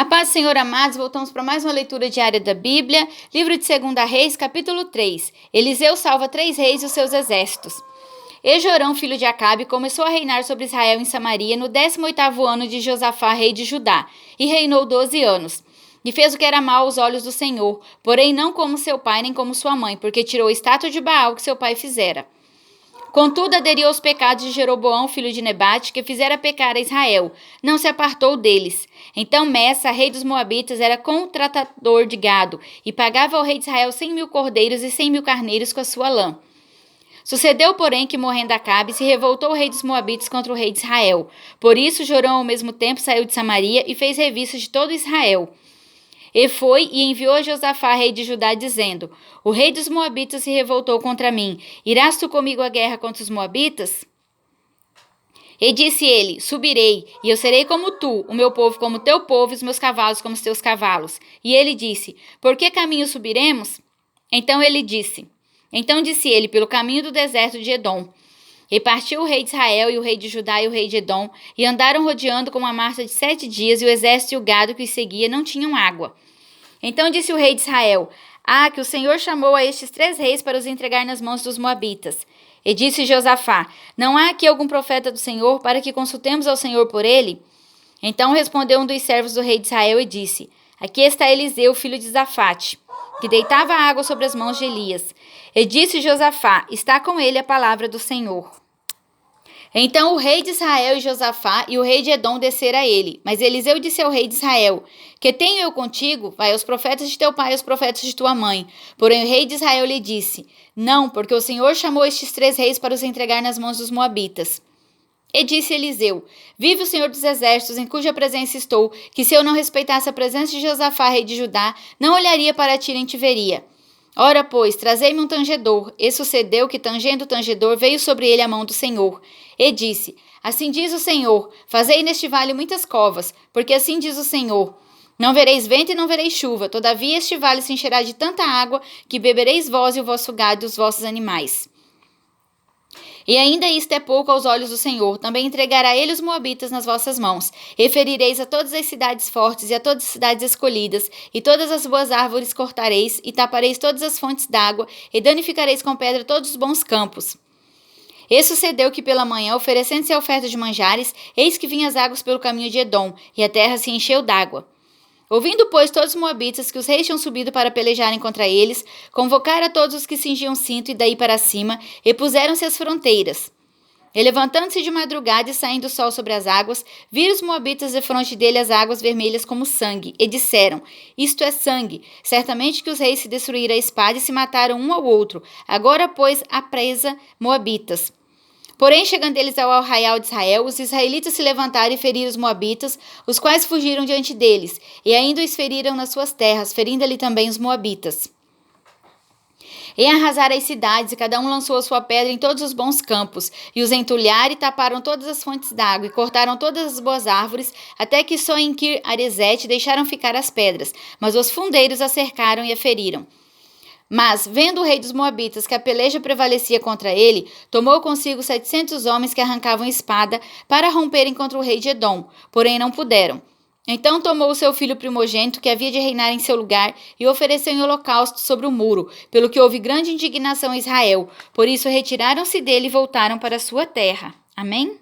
A paz do Senhor, amados, voltamos para mais uma leitura diária da Bíblia, livro de 2 Reis, capítulo 3. Eliseu salva 3 reis e os seus exércitos. E Jorão, filho de Acabe, começou a reinar sobre Israel em Samaria no 18º ano de Josafá, rei de Judá, e reinou 12 anos. E fez o que era mal aos olhos do Senhor, porém não como seu pai nem como sua mãe, porque tirou a estátua de Baal que seu pai fizera. Contudo, aderiu aos pecados de Jeroboão, filho de Nebate, que fizera pecar a Israel. Não se apartou deles. Então Messa, rei dos Moabitas, era contratador de gado, e pagava ao rei de Israel 100.000 cordeiros e 100.000 carneiros com a sua lã. Sucedeu, porém, que morrendo Acabe, se revoltou o rei dos Moabitas contra o rei de Israel. Por isso, Jorão, ao mesmo tempo, saiu de Samaria e fez revista de todo Israel. E foi e enviou a Josafá, rei de Judá, dizendo: O rei dos Moabitas se revoltou contra mim. Irás tu comigo à guerra contra os Moabitas? E disse ele: Subirei, e eu serei como tu, o meu povo como teu povo, e os meus cavalos como os teus cavalos. E ele disse: Por que caminho subiremos? Então disse ele: Pelo caminho do deserto de Edom. E partiu o rei de Israel, e o rei de Judá, e o rei de Edom, e andaram rodeando com uma marcha de 7 dias, e o exército e o gado que os seguia não tinham água. Então disse o rei de Israel: que o Senhor chamou a estes 3 reis para os entregar nas mãos dos Moabitas. E disse Josafá: Não há aqui algum profeta do Senhor, para que consultemos ao Senhor por ele? Então respondeu um dos servos do rei de Israel e disse: Aqui está Eliseu, filho de Safate, que deitava água sobre as mãos de Elias. E disse Josafá: Está com ele a palavra do Senhor. Então o rei de Israel e Josafá e o rei de Edom desceram a ele. Mas Eliseu disse ao rei de Israel: Que tenho eu contigo? Vai aos profetas de teu pai e aos profetas de tua mãe. Porém o rei de Israel lhe disse: Não, porque o Senhor chamou estes 3 reis para os entregar nas mãos dos Moabitas. E disse Eliseu: Vive o Senhor dos exércitos, em cuja presença estou, que se eu não respeitasse a presença de Josafá, rei de Judá, não olharia para ti nem te veria. Ora, pois, trazei-me um tangedor. E sucedeu que, tangendo o tangedor, veio sobre ele a mão do Senhor. E disse: Assim diz o Senhor: Fazei neste vale muitas covas, porque assim diz o Senhor: Não vereis vento e não vereis chuva, todavia este vale se encherá de tanta água, que bebereis vós e o vosso gado e os vossos animais. E ainda isto é pouco aos olhos do Senhor, também entregará ele os Moabitas nas vossas mãos, e ferireis a todas as cidades fortes e a todas as cidades escolhidas, e todas as boas árvores cortareis, e tapareis todas as fontes d'água, e danificareis com pedra todos os bons campos. E sucedeu que pela manhã, oferecendo-se a oferta de manjares, eis que vinham as águas pelo caminho de Edom, e a terra se encheu d'água. Ouvindo, pois, todos os moabitas que os reis tinham subido para pelejarem contra eles, convocaram a todos os que cingiam cinto e daí para cima, e puseram-se às fronteiras. E levantando-se de madrugada e saindo o sol sobre as águas, viram os moabitas defronte dele as águas vermelhas como sangue, e disseram: Isto é sangue. Certamente que os reis se destruíram a espada e se mataram um ao outro. Agora, pois, a presa moabitas. Porém, chegando eles ao arraial de Israel, os israelitas se levantaram e feriram os moabitas, os quais fugiram diante deles, e ainda os feriram nas suas terras, ferindo ali também os moabitas. E arrasaram as cidades, e cada um lançou a sua pedra em todos os bons campos, e os entulharam e taparam todas as fontes d'água, e cortaram todas as boas árvores, até que só em Kir-Aresete deixaram ficar as pedras, mas os fundeiros a cercaram e a feriram. Mas, vendo o rei dos Moabitas que a peleja prevalecia contra ele, tomou consigo 700 homens que arrancavam espada para romperem contra o rei de Edom, porém não puderam. Então tomou o seu filho primogênito, que havia de reinar em seu lugar, e ofereceu em holocausto sobre o muro, pelo que houve grande indignação em Israel. Por isso retiraram-se dele e voltaram para a sua terra. Amém?